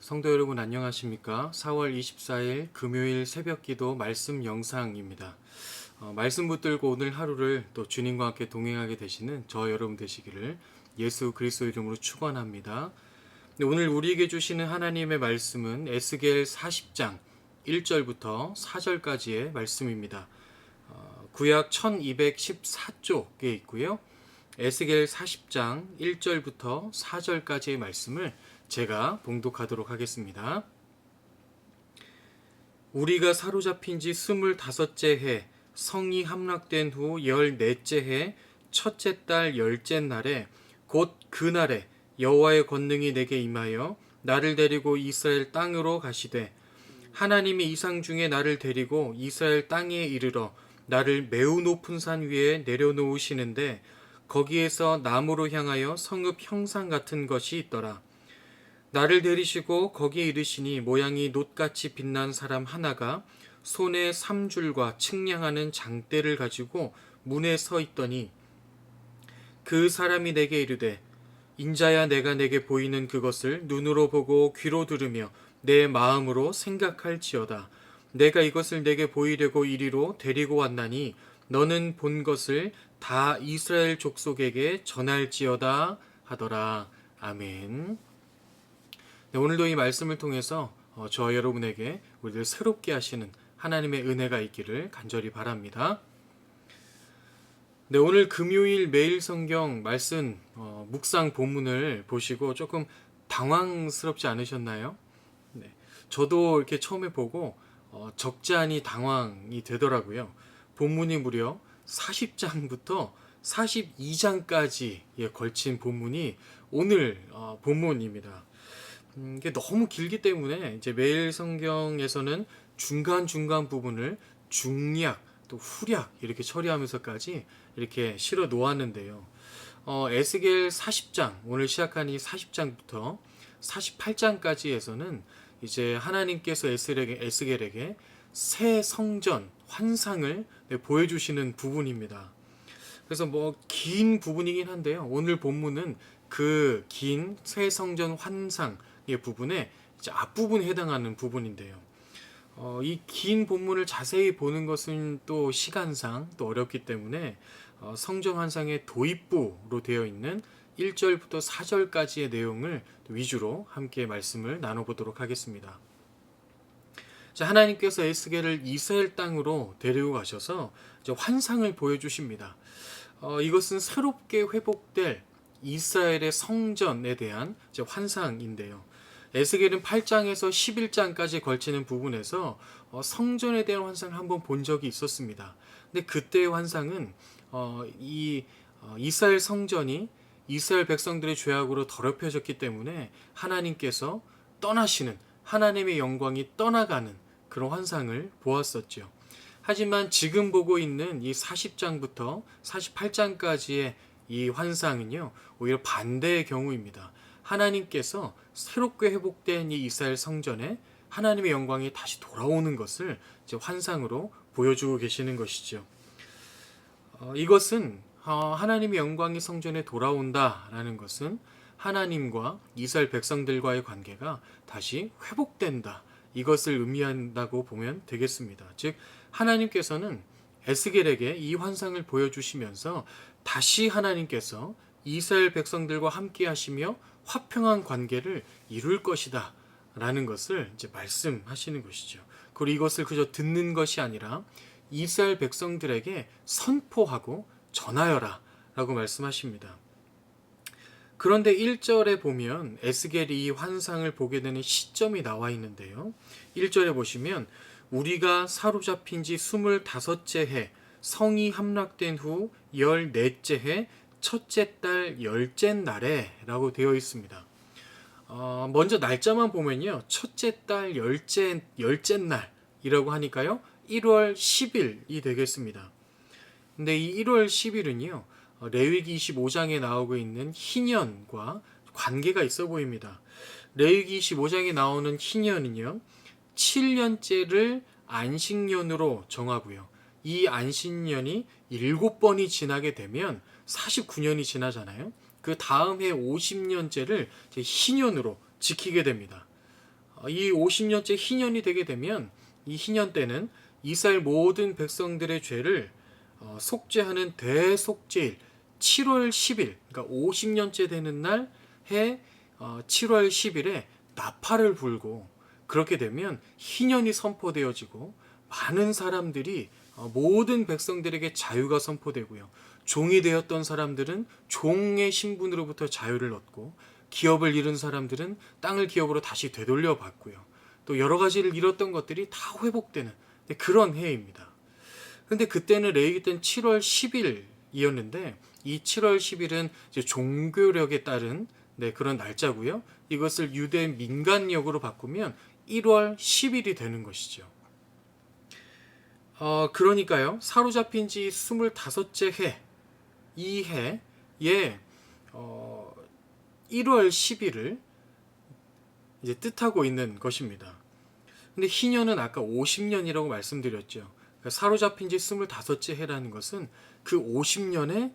성도 여러분 안녕하십니까? 4월 24일 금요일 새벽기도 말씀 영상입니다. 말씀 붙들고 오늘 하루를 또 주님과 함께 동행하게 되시는 저 여러분 되시기를 예수 그리스도 이름으로 축원합니다. 오늘 우리에게 주시는 하나님의 말씀은 에스겔 40장 1절부터 4절까지의 말씀입니다. 구약 1214쪽에 있고요. 에스겔 40장 1절부터 4절까지의 말씀을 제가 봉독하도록 하겠습니다. 우리가 사로잡힌 지 25째 해 성이 함락된 후 14째 해 첫째 달 10째 날에 곧 그날에 여호와의 권능이 내게 임하여 나를 데리고 이스라엘 땅으로 가시되 하나님이 이상 중에 나를 데리고 이스라엘 땅에 이르러 나를 매우 높은 산 위에 내려놓으시는데 거기에서 나무로 향하여 성읍 형상 같은 것이 있더라. 나를 데리시고 거기에 이르시니 모양이 놋같이 빛난 사람 하나가 손에 삼줄과 측량하는 장대를 가지고 문에 서 있더니 그 사람이 내게 이르되 인자야 내가 내게 보이는 그것을 눈으로 보고 귀로 들으며 내 마음으로 생각할지어다. 내가 이것을 내게 보이려고 이리로 데리고 왔나니 너는 본 것을 다 이스라엘 족속에게 전할지어다 하더라. 아멘. 네, 오늘도 이 말씀을 통해서 저 여러분에게 우리를 새롭게 하시는 하나님의 은혜가 있기를 간절히 바랍니다. 네, 오늘 금요일 매일 성경 말씀 묵상 본문을 보시고 조금 당황스럽지 않으셨나요? 네, 저도 이렇게 처음에 보고 적지 않이 당황이 되더라고요. 본문이 무려 40장부터 42장까지에 걸친 본문이 오늘 본문입니다. 이게 너무 길기 때문에 이제 매일 성경에서는 중간중간 부분을 중약 또 후약 이렇게 처리하면서까지 이렇게 실어 놓았는데요. 에스겔 40장 오늘 시작한 이 40장부터 48장까지에서는 이제 하나님께서 에스겔에게 새 성전 환상을 보여주시는 부분입니다. 그래서 뭐 긴 부분이긴 한데요. 오늘 본문은 그 긴 새 성전 환상의 부분에 이제 앞부분에 해당하는 부분인데요. 이 긴 본문을 자세히 보는 것은 또 시간상 또 어렵기 때문에 성전 환상의 도입부로 되어 있는 1절부터 4절까지의 내용을 위주로 함께 말씀을 나눠보도록 하겠습니다. 자, 하나님께서 에스겔을 이스라엘 땅으로 데리고 가셔서 이제 환상을 보여주십니다. 이것은 새롭게 회복될 이스라엘의 성전에 대한 이제 환상인데요. 에스겔은 8장에서 11장까지 걸치는 부분에서 성전에 대한 환상을 한번 본 적이 있었습니다. 근데 그때의 환상은 이스라엘 성전이 이스라엘 백성들의 죄악으로 더럽혀졌기 때문에 하나님께서 떠나시는 하나님의 영광이 떠나가는 그런 환상을 보았었죠. 하지만 지금 보고 있는 이 40장부터 48장까지의 이 환상은요, 오히려 반대의 경우입니다. 하나님께서 새롭게 회복된 이 이스라엘 성전에 하나님의 영광이 다시 돌아오는 것을 이제 환상으로 보여주고 계시는 것이죠. 이것은 하나님의 영광이 성전에 돌아온다라는 것은 하나님과 이스라엘 백성들과의 관계가 다시 회복된다. 이것을 의미한다고 보면 되겠습니다. 즉 하나님께서는 에스겔에게 이 환상을 보여주시면서 다시 하나님께서 이스라엘 백성들과 함께 하시며 화평한 관계를 이룰 것이다 라는 것을 이제 말씀하시는 것이죠. 그리고 이것을 그저 듣는 것이 아니라 이스라엘 백성들에게 선포하고 전하여라 라고 말씀하십니다. 그런데 1절에 보면 에스겔이 이 환상을 보게 되는 시점이 나와 있는데요. 1절에 보시면 우리가 사로잡힌 지 25째 해 성이 함락된 후 14째 해 첫째 달 10째 날에 라고 되어 있습니다. 먼저 날짜만 보면요. 첫째 달 10째 날이라고 하니까요. 1월 10일이 되겠습니다. 근데 이 1월 10일은요. 레위기 25장에 나오고 있는 희년과 관계가 있어 보입니다. 레위기 25장에 나오는 희년은요. 7년째를 안식년으로 정하고요. 이 안식년이 7번이 지나게 되면 49년이 지나잖아요. 그 다음 해 50년째를 희년으로 지키게 됩니다. 이 50년째 희년이 되게 되면 이 희년 때는 이스라엘 모든 백성들의 죄를 속죄하는 대속죄일 7월 10일, 그러니까 50년째 되는 날 해 7월 10일에 나팔을 불고, 그렇게 되면 희년이 선포되어지고 많은 사람들이 모든 백성들에게 자유가 선포되고요. 종이 되었던 사람들은 종의 신분으로부터 자유를 얻고, 기업을 잃은 사람들은 땅을 기업으로 다시 되돌려 받고요. 또 여러 가지를 잃었던 것들이 다 회복되는 그런 해입니다. 근데 그때는 레위기 때는 7월 10일이었는데 이 7월 10일은 이제 종교력에 따른 그런 날짜고요. 이것을 유대 민간력으로 바꾸면 1월 10일이 되는 것이죠. 그러니까요. 사로잡힌 지 25째 해, 이 해에 1월 10일을 이제 뜻하고 있는 것입니다. 근데 희년은 아까 50년이라고 말씀드렸죠. 그러니까 사로잡힌 지 25째 해라는 것은 그 50년의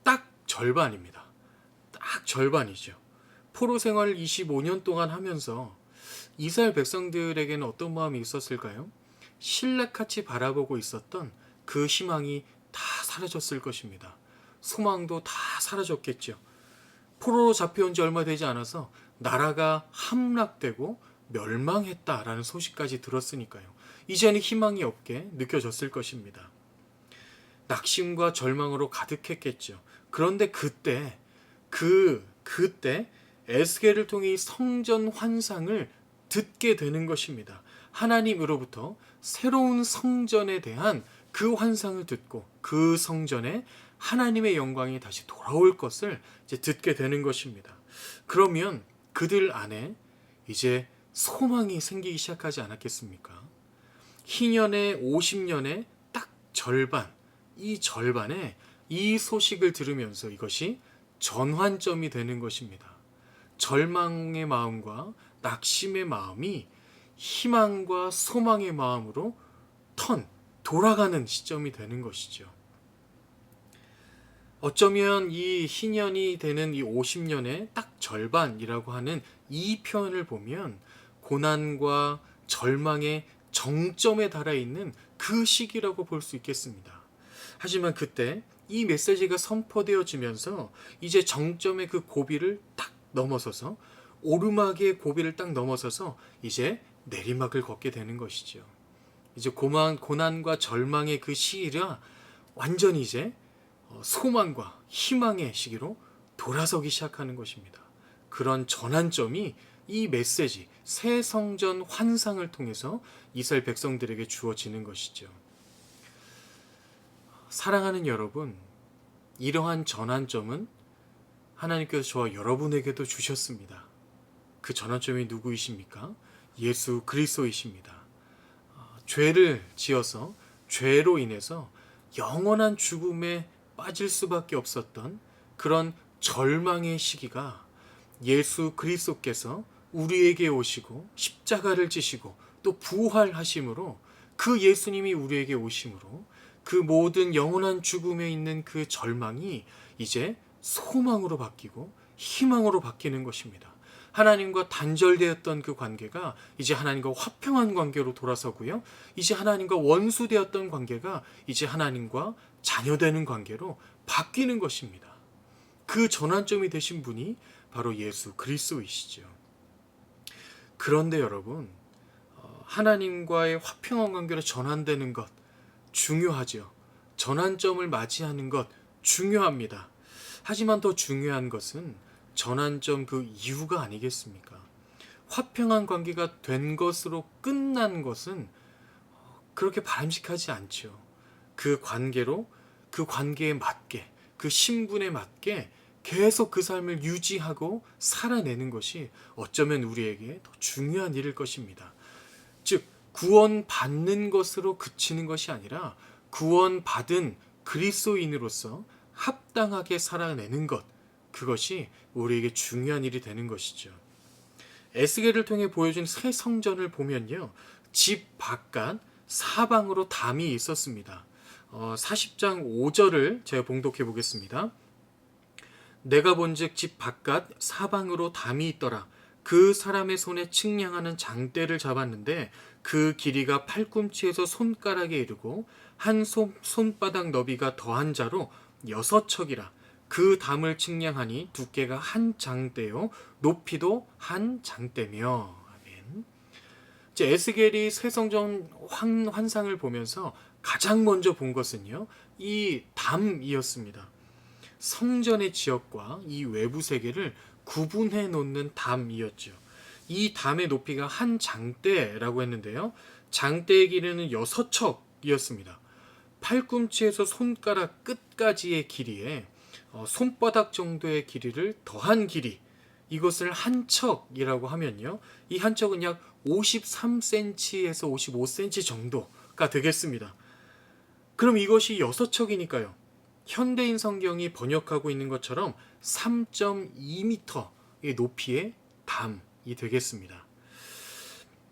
딱 절반입니다. 딱 절반이죠. 포로 생활을 25년 동안 하면서 이스라엘 백성들에게는 어떤 마음이 있었을까요? 신랑같이 바라보고 있었던 그 희망이 다 사라졌을 것입니다. 소망도 다 사라졌겠죠. 포로로 잡혀온 지 얼마 되지 않아서 나라가 함락되고 멸망했다라는 소식까지 들었으니까요. 이제는 희망이 없게 느껴졌을 것입니다. 낙심과 절망으로 가득했겠죠. 그런데 그때 에스겔을 통해 성전 환상을 듣게 되는 것입니다. 하나님으로부터 새로운 성전에 대한 그 환상을 듣고 그 성전에 하나님의 영광이 다시 돌아올 것을 이제 듣게 되는 것입니다. 그러면 그들 안에 이제 소망이 생기기 시작하지 않았겠습니까? 희년의 50년의 딱 절반, 이 절반에 이 소식을 들으면서 이것이 전환점이 되는 것입니다. 절망의 마음과 낙심의 마음이 희망과 소망의 마음으로 돌아가는 시점이 되는 것이죠. 어쩌면 이 희년이 되는 이 50년의 딱 절반이라고 하는 이 표현을 보면 고난과 절망의 정점에 달아 있는 그 시기라고 볼 수 있겠습니다. 하지만 그때 이 메시지가 선포되어지면서 이제 정점의 그 고비를 딱 넘어서서, 오르막의 고비를 딱 넘어서서 이제 내리막을 걷게 되는 것이죠. 이제 고난과 절망의 그 시기가 완전히 이제 소망과 희망의 시기로 돌아서기 시작하는 것입니다. 그런 전환점이 이 메시지, 새 성전 환상을 통해서 이스라엘 백성들에게 주어지는 것이죠. 사랑하는 여러분, 이러한 전환점은 하나님께서 저와 여러분에게도 주셨습니다. 그 전환점이 누구이십니까? 예수 그리스도이십니다. 죄를 지어서 죄로 인해서 영원한 죽음에 빠질 수밖에 없었던 그런 절망의 시기가 예수 그리스도께서 우리에게 오시고 십자가를 지시고 또 부활하심으로, 그 예수님이 우리에게 오심으로 그 모든 영원한 죽음에 있는 그 절망이 이제 소망으로 바뀌고 희망으로 바뀌는 것입니다. 하나님과 단절되었던 그 관계가 이제 하나님과 화평한 관계로 돌아서고요. 이제 하나님과 원수되었던 관계가 이제 하나님과 자녀되는 관계로 바뀌는 것입니다. 그 전환점이 되신 분이 바로 예수 그리스도이시죠. 그런데 여러분, 하나님과의 화평한 관계로 전환되는 것 중요하죠. 전환점을 맞이하는 것 중요합니다. 하지만 더 중요한 것은 전환점 그 이유가 아니겠습니까? 화평한 관계가 된 것으로 끝난 것은 그렇게 바람직하지 않죠. 그 관계에 맞게, 그 신분에 맞게 계속 그 삶을 유지하고 살아내는 것이 어쩌면 우리에게 더 중요한 일일 것입니다. 즉, 구원받는 것으로 그치는 것이 아니라 구원받은 그리스도인으로서 합당하게 살아내는 것, 그것이 우리에게 중요한 일이 되는 것이죠. 에스겔을 통해 보여준 새 성전을 보면요, 집 바깥 사방으로 담이 있었습니다. 40장 5절을 제가 봉독해 보겠습니다. 내가 본즉 집 바깥 사방으로 담이 있더라. 그 사람의 손에 측량하는 장대를 잡았는데 그 길이가 팔꿈치에서 손가락에 이르고 한 손바닥 너비가 더한 자로 6척이라. 그 담을 측량하니 두께가 한 장대요 높이도 한 장대며. 아멘. 이제 에스겔이 세성전 환상을 보면서 가장 먼저 본 것은요, 이 담이었습니다. 성전의 지역과 이 외부 세계를 구분해 놓는 담이었죠. 이 담의 높이가 한 장대라고 했는데요. 장대의 길이는 6척이었습니다. 팔꿈치에서 손가락 끝까지의 길이에 손바닥 정도의 길이를 더한 길이, 이것을 한 척이라고 하면요, 이 한 척은 약 53cm에서 55cm 정도가 되겠습니다. 그럼 이것이 6척이니까요, 현대인 성경이 번역하고 있는 것처럼 3.2m의 높이의 담이 되겠습니다.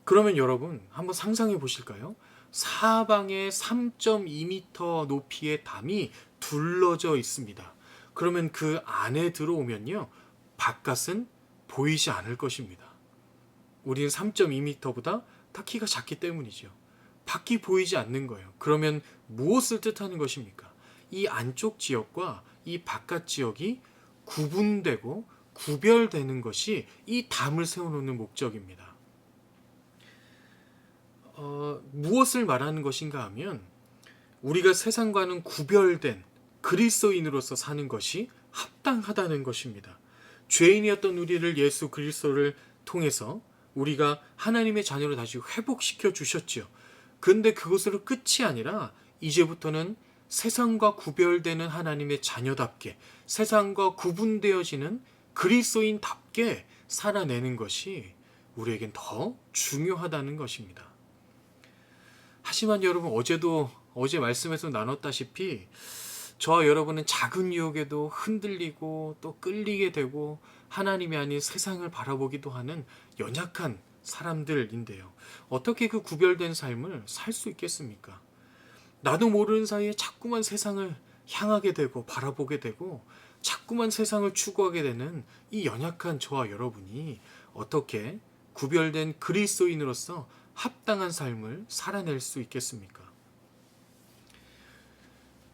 그러면 여러분 한번 상상해 보실까요? 사방에 3.2m 높이의 담이 둘러져 있습니다. 그러면 그 안에 들어오면요, 바깥은 보이지 않을 것입니다. 우리는 3.2m보다 다 키가 작기 때문이죠. 밖이 보이지 않는 거예요. 그러면 무엇을 뜻하는 것입니까? 이 안쪽 지역과 이 바깥 지역이 구분되고 구별되는 것이 이 담을 세워놓는 목적입니다. 무엇을 말하는 것인가 하면, 우리가 세상과는 구별된 그리스도인으로서 사는 것이 합당하다는 것입니다. 죄인이었던 우리를 예수 그리스도를 통해서 우리가 하나님의 자녀로 다시 회복시켜 주셨죠. 근데 그것으로 끝이 아니라 이제부터는 세상과 구별되는 하나님의 자녀답게, 세상과 구분되어지는 그리스도인답게 살아내는 것이 우리에겐 더 중요하다는 것입니다. 하지만 여러분, 어제 말씀에서 나눴다시피 저와 여러분은 작은 유혹에도 흔들리고 또 끌리게 되고 하나님이 아닌 세상을 바라보기도 하는 연약한 사람들인데요. 어떻게 그 구별된 삶을 살 수 있겠습니까? 나도 모르는 사이에 자꾸만 세상을 향하게 되고 바라보게 되고 자꾸만 세상을 추구하게 되는 이 연약한 저와 여러분이 어떻게 구별된 그리스도인으로서 합당한 삶을 살아낼 수 있겠습니까?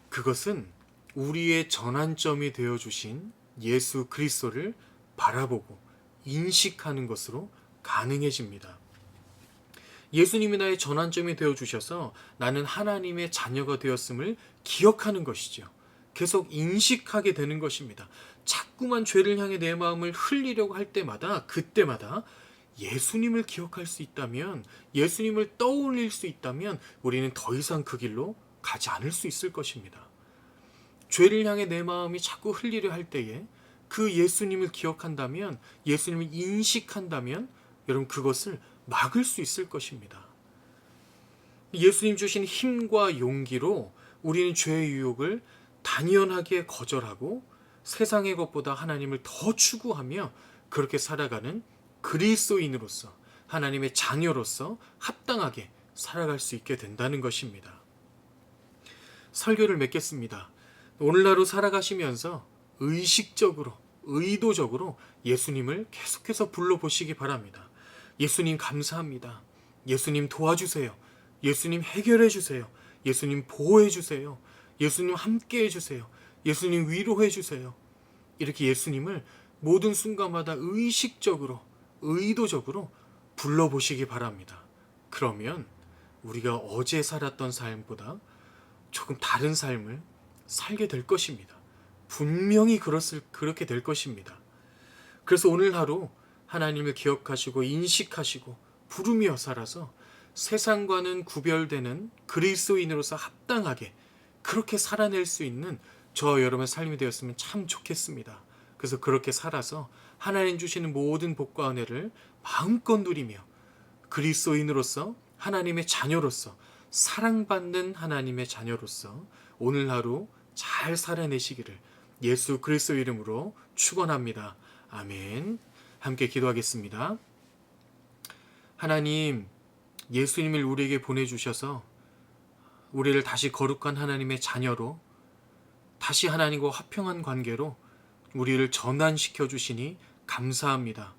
그것은 우리의 전환점이 되어주신 예수 그리스도를 바라보고 인식하는 것으로 가능해집니다. 예수님이 나의 전환점이 되어주셔서 나는 하나님의 자녀가 되었음을 기억하는 것이죠. 계속 인식하게 되는 것입니다. 자꾸만 죄를 향해 내 마음을 흘리려고 할 때마다, 그때마다 예수님을 기억할 수 있다면, 예수님을 떠올릴 수 있다면 우리는 더 이상 그 길로 가지 않을 수 있을 것입니다. 죄를 향해 내 마음이 자꾸 흘리려 할 때에 그 예수님을 기억한다면, 예수님을 인식한다면 여러분 그것을 막을 수 있을 것입니다. 예수님 주신 힘과 용기로 우리는 죄의 유혹을 단연하게 거절하고 세상의 것보다 하나님을 더 추구하며 그렇게 살아가는 그리스도인으로서, 하나님의 자녀로서 합당하게 살아갈 수 있게 된다는 것입니다. 설교를 맺겠습니다. 오늘 하루 살아가시면서 의식적으로, 의도적으로 예수님을 계속해서 불러보시기 바랍니다. 예수님 감사합니다. 예수님 도와주세요. 예수님 해결해 주세요. 예수님 보호해 주세요. 예수님 함께 해주세요. 예수님 위로해 주세요. 이렇게 예수님을 모든 순간마다 의식적으로, 의도적으로 불러보시기 바랍니다. 그러면 우리가 어제 살았던 삶보다 조금 다른 삶을 살게 될 것입니다. 분명히 그렇게 될 것입니다. 그래서 오늘 하루 하나님을 기억하시고 인식하시고 부르며 살아서 세상과는 구별되는 그리스도인으로서 합당하게 그렇게 살아낼 수 있는 저와 여러분의 삶이 되었으면 참 좋겠습니다. 그래서 그렇게 살아서 하나님 주시는 모든 복과 은혜를 마음껏 누리며 그리스도인으로서, 하나님의 자녀로서, 사랑받는 하나님의 자녀로서 오늘 하루 잘 살아내시기를 예수 그리스도 이름으로 축원합니다. 아멘. 함께 기도하겠습니다. 하나님, 예수님을 우리에게 보내주셔서 우리를 다시 거룩한 하나님의 자녀로, 다시 하나님과 화평한 관계로 우리를 전환시켜 주시니 감사합니다.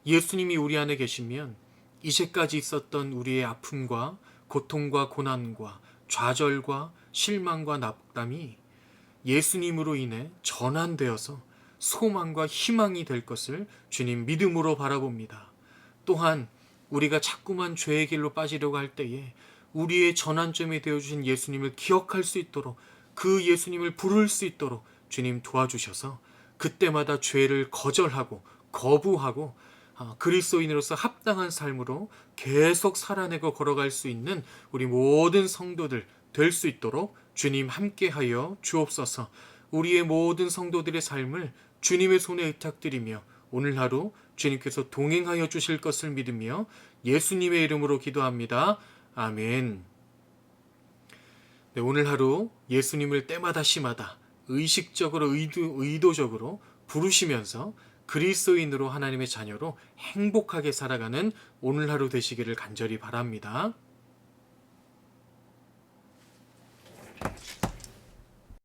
예수님이 우리 안에 계시면 이제까지 있었던 우리의 아픔과 고통과 고난과 좌절과 실망과 낙담이 예수님으로 인해 전환되어서 소망과 희망이 될 것을 주님 믿음으로 바라봅니다. 또한 우리가 자꾸만 죄의 길로 빠지려고 할 때에 우리의 전환점이 되어주신 예수님을 기억할 수 있도록, 그 예수님을 부를 수 있도록 주님 도와주셔서 그때마다 죄를 거절하고 거부하고 그리스도인으로서 합당한 삶으로 계속 살아내고 걸어갈 수 있는 우리 모든 성도들 될 수 있도록 주님 함께하여 주옵소서. 우리의 모든 성도들의 삶을 주님의 손에 의탁드리며 오늘 하루 주님께서 동행하여 주실 것을 믿으며 예수님의 이름으로 기도합니다. 아멘. 네, 오늘 하루 예수님을 때마다 시마다 의식적으로 의도적으로 부르시면서 그리스도인으로 하나님의 자녀로 행복하게 살아가는 오늘 하루 되시기를 간절히 바랍니다.